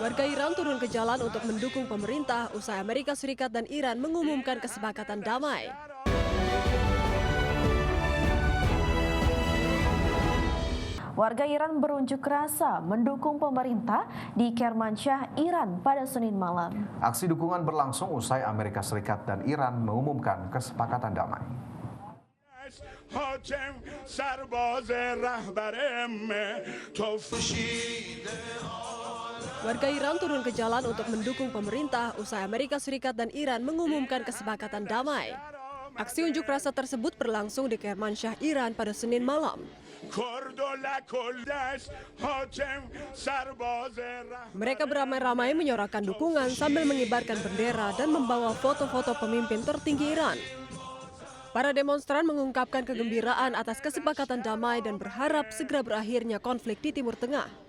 Warga Iran turun ke jalan untuk mendukung pemerintah usai Amerika Serikat dan Iran mengumumkan kesepakatan damai. Warga Iran berunjuk rasa mendukung pemerintah di Kermanshah, Iran pada Senin malam. Aksi dukungan berlangsung usai Amerika Serikat dan Iran mengumumkan kesepakatan damai. Warga Iran turun ke jalan untuk mendukung pemerintah usai Amerika Serikat dan Iran mengumumkan kesepakatan damai. Aksi unjuk rasa tersebut berlangsung di Kermanshah, Iran pada Senin malam. Mereka beramai-ramai menyorakan dukungan sambil mengibarkan bendera dan membawa foto-foto pemimpin tertinggi Iran. Para demonstran mengungkapkan kegembiraan atas kesepakatan damai dan berharap segera berakhirnya konflik di Timur Tengah.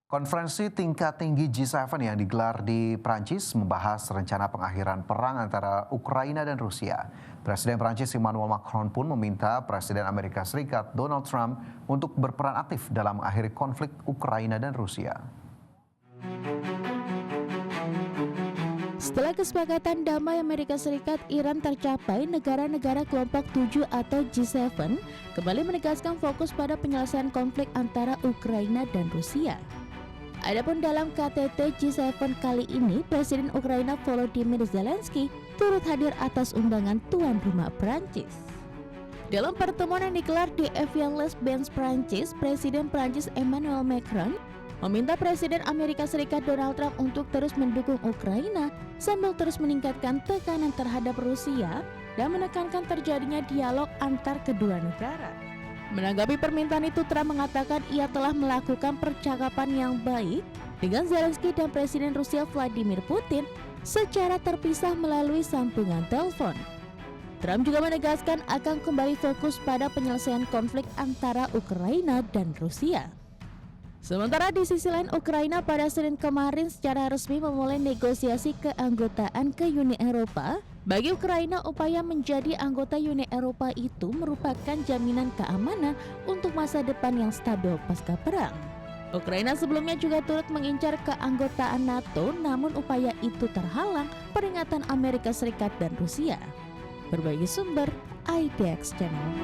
Konferensi tingkat tinggi G7 yang digelar di Prancis membahas rencana pengakhiran perang antara Ukraina dan Rusia. Presiden Prancis Emmanuel Macron pun meminta Presiden Amerika Serikat Donald Trump untuk berperan aktif dalam mengakhiri konflik Ukraina dan Rusia. Setelah kesepakatan damai Amerika Serikat Iran tercapai, negara-negara kelompok 7 atau G7 kembali menegaskan fokus pada penyelesaian konflik antara Ukraina dan Rusia. Adapun dalam KTT G7 kali ini, Presiden Ukraina Volodymyr Zelensky turut hadir atas undangan tuan rumah Prancis. Dalam pertemuan yang digelar di Evian-les-Bains, Prancis, Presiden Prancis Emmanuel Macron meminta Presiden Amerika Serikat Donald Trump untuk terus mendukung Ukraina sambil terus meningkatkan tekanan terhadap Rusia dan menekankan terjadinya dialog antar kedua negara. Menanggapi permintaan itu, Trump mengatakan ia telah melakukan percakapan yang baik dengan Zelensky dan Presiden Rusia Vladimir Putin secara terpisah melalui sambungan telepon. Trump juga menegaskan akan kembali fokus pada penyelesaian konflik antara Ukraina dan Rusia. Sementara di sisi lain, Ukraina pada Senin kemarin secara resmi memulai negosiasi keanggotaan ke Uni Eropa. Bagi Ukraina, upaya menjadi anggota Uni Eropa itu merupakan jaminan keamanan untuk masa depan yang stabil pasca perang. Ukraina sebelumnya juga turut mengincar keanggotaan NATO, namun upaya itu terhalang peringatan Amerika Serikat dan Rusia. Berbagai sumber, IDX Channel.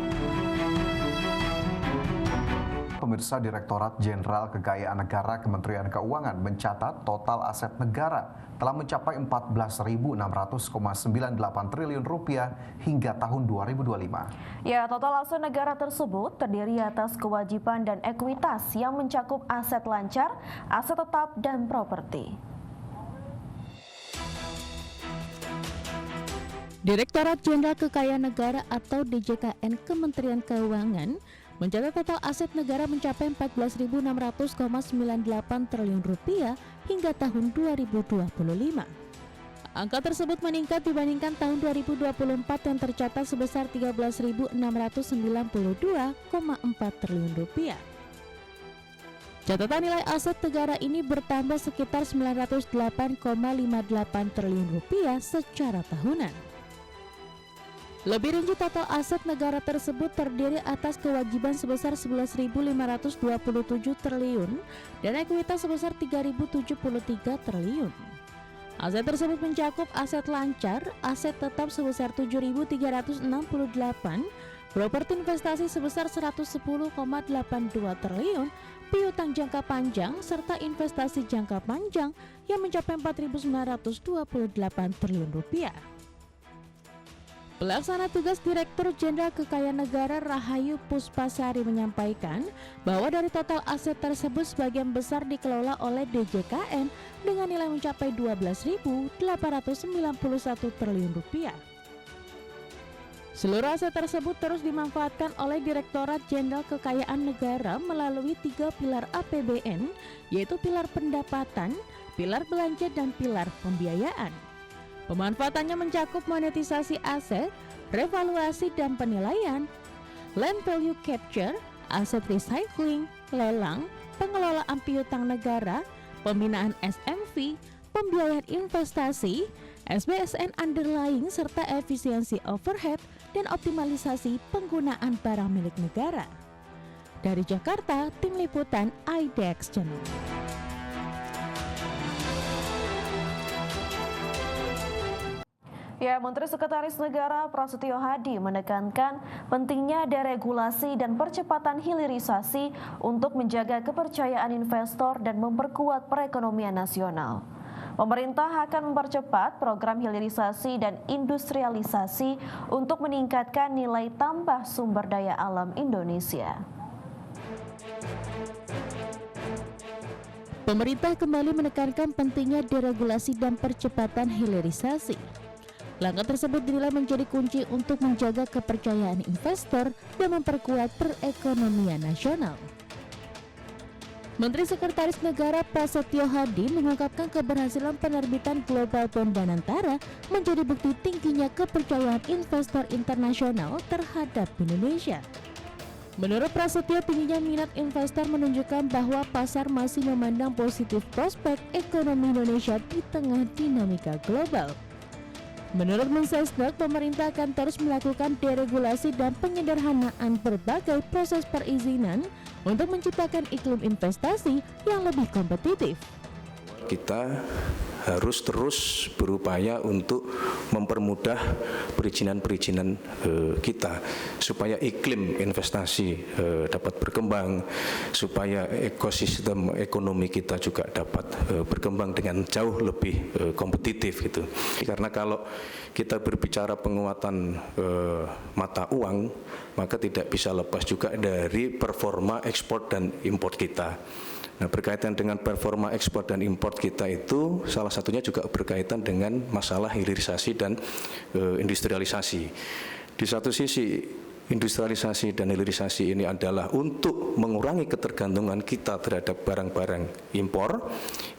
Pemirsa, Direktorat Jenderal Kekayaan Negara Kementerian Keuangan mencatat total aset negara telah mencapai 14.600,98 triliun rupiah hingga tahun 2025. Ya, total aset negara tersebut terdiri atas kewajiban dan ekuitas yang mencakup aset lancar, aset tetap, dan properti. Direktorat Jenderal Kekayaan Negara atau DJKN Kementerian Keuangan mencatat total aset negara mencapai 14.600,98 triliun rupiah hingga tahun 2025. Angka tersebut meningkat dibandingkan tahun 2024 yang tercatat sebesar 13.692,4 triliun rupiah. Catatan nilai aset negara ini bertambah sekitar 908,58 triliun rupiah secara tahunan. Lebih rinci, total aset negara tersebut terdiri atas kewajiban sebesar 11.527 triliun dan ekuitas sebesar 3.073 triliun. Aset tersebut mencakup aset lancar, aset tetap sebesar 7.368, properti investasi sebesar 110,82 triliun, piutang jangka panjang, serta investasi jangka panjang yang mencapai 4.928 triliun rupiah. Pelaksana tugas Direktur Jenderal Kekayaan Negara Rahayu Puspasari menyampaikan bahwa dari total aset tersebut sebagian besar dikelola oleh DJKN dengan nilai mencapai 12.891 triliun rupiah. Seluruh aset tersebut terus dimanfaatkan oleh Direktorat Jenderal Kekayaan Negara melalui 3 pilar APBN, yaitu pilar pendapatan, pilar belanja, dan pilar pembiayaan. Pemanfaatannya mencakup monetisasi aset, revaluasi dan penilaian, land value capture, aset recycling, lelang, pengelolaan piutang negara, pembinaan SMV, pembiayaan investasi, SBSN underlying, serta efisiensi overhead dan optimalisasi penggunaan barang milik negara. Dari Jakarta, Tim Liputan IDX Channel. Ya, Menteri Sekretaris Negara Prasetyo Hadi menekankan pentingnya deregulasi dan percepatan hilirisasi untuk menjaga kepercayaan investor dan memperkuat perekonomian nasional. Pemerintah akan mempercepat program hilirisasi dan industrialisasi untuk meningkatkan nilai tambah sumber daya alam Indonesia. Pemerintah kembali menekankan pentingnya deregulasi dan percepatan hilirisasi. Langkah tersebut dinilai menjadi kunci untuk menjaga kepercayaan investor dan memperkuat perekonomian nasional. Menteri Sekretaris Negara Prasetyo Hadi mengungkapkan keberhasilan penerbitan Global Bond Danantara menjadi bukti tingginya kepercayaan investor internasional terhadap Indonesia. Menurut Prasetyo, tingginya minat investor menunjukkan bahwa pasar masih memandang positif prospek ekonomi Indonesia di tengah dinamika global. Menurut Mensesnek, pemerintah akan terus melakukan deregulasi dan penyederhanaan berbagai proses perizinan untuk menciptakan iklim investasi yang lebih kompetitif. Kita harus terus berupaya untuk mempermudah perizinan-perizinan kita supaya iklim investasi dapat berkembang, supaya ekosistem ekonomi kita juga dapat berkembang dengan jauh lebih kompetitif gitu. Karena kalau kita berbicara penguatan mata uang, maka tidak bisa lepas juga dari performa ekspor dan impor kita. Nah, berkaitan dengan performa ekspor dan impor kita itu salah satunya juga berkaitan dengan masalah hilirisasi dan industrialisasi. Di satu sisi industrialisasi dan hilirisasi ini adalah untuk mengurangi ketergantungan kita terhadap barang-barang impor.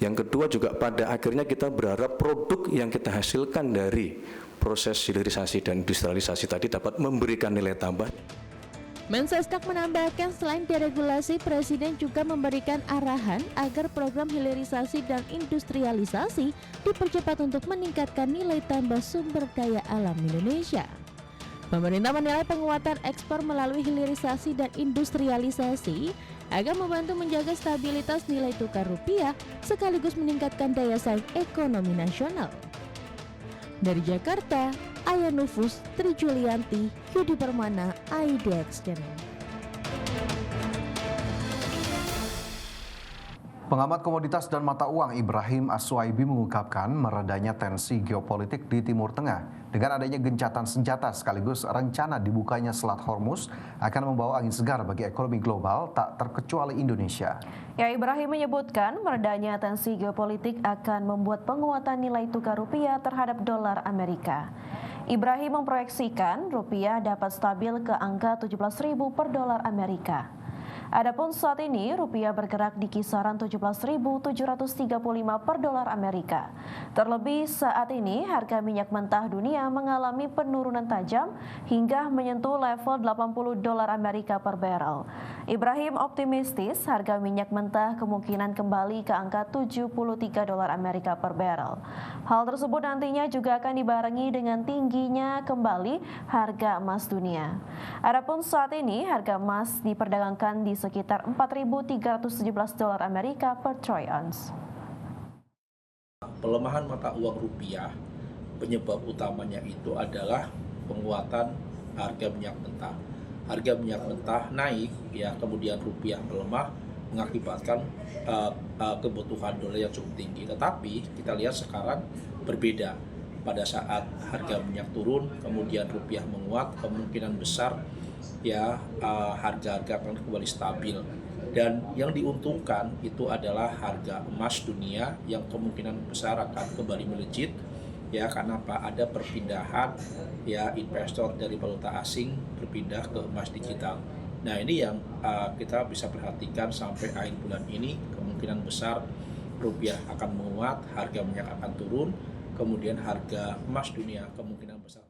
Yang kedua juga pada akhirnya kita berharap produk yang kita hasilkan dari proses hilirisasi dan industrialisasi tadi dapat memberikan nilai tambah. Mensesnek menambahkan selain deregulasi, Presiden juga memberikan arahan agar program hilirisasi dan industrialisasi dipercepat untuk meningkatkan nilai tambah sumber daya alam Indonesia. Pemerintah menilai penguatan ekspor melalui hilirisasi dan industrialisasi akan membantu menjaga stabilitas nilai tukar rupiah sekaligus meningkatkan daya saing ekonomi nasional. Dari Jakarta, Aya Nufus, Tri Julianti, Yudi Permana, IDX Channel. Pengamat komoditas dan mata uang Ibrahim As-Suaibi mengungkapkan meredanya tensi geopolitik di Timur Tengah dengan adanya gencatan senjata sekaligus rencana dibukanya Selat Hormuz akan membawa angin segar bagi ekonomi global tak terkecuali Indonesia. Ya, Ibrahim menyebutkan meredanya tensi geopolitik akan membuat penguatan nilai tukar rupiah terhadap dolar Amerika. Ibrahim memproyeksikan rupiah dapat stabil ke angka 17.000 per dolar Amerika. Adapun saat ini rupiah bergerak di kisaran 17.735 per dolar Amerika. Terlebih saat ini harga minyak mentah dunia mengalami penurunan tajam hingga menyentuh level 80 dolar Amerika per barrel. Ibrahim optimistis harga minyak mentah kemungkinan kembali ke angka 73 dolar Amerika per barrel. Hal tersebut nantinya juga akan dibarengi dengan tingginya kembali harga emas dunia. Adapun saat ini harga emas diperdagangkan di sekitar 4.317 dolar Amerika per troy ounce. Pelemahan mata uang rupiah, penyebab utamanya itu adalah penguatan harga minyak mentah. Harga minyak mentah naik, ya kemudian rupiah melemah mengakibatkan kebutuhan dolar yang cukup tinggi. Tetapi kita lihat sekarang berbeda. Pada saat harga minyak turun, kemudian rupiah menguat, kemungkinan besar ya harga-harga akan kembali stabil, dan yang diuntungkan itu adalah harga emas dunia yang kemungkinan besar akan kembali melejit ya, karena ada perpindahan ya investor dari valuta asing berpindah ke emas digital. Nah, ini yang kita bisa perhatikan sampai akhir bulan ini, kemungkinan besar rupiah akan menguat, harga minyak akan turun, kemudian harga emas dunia kemungkinan besar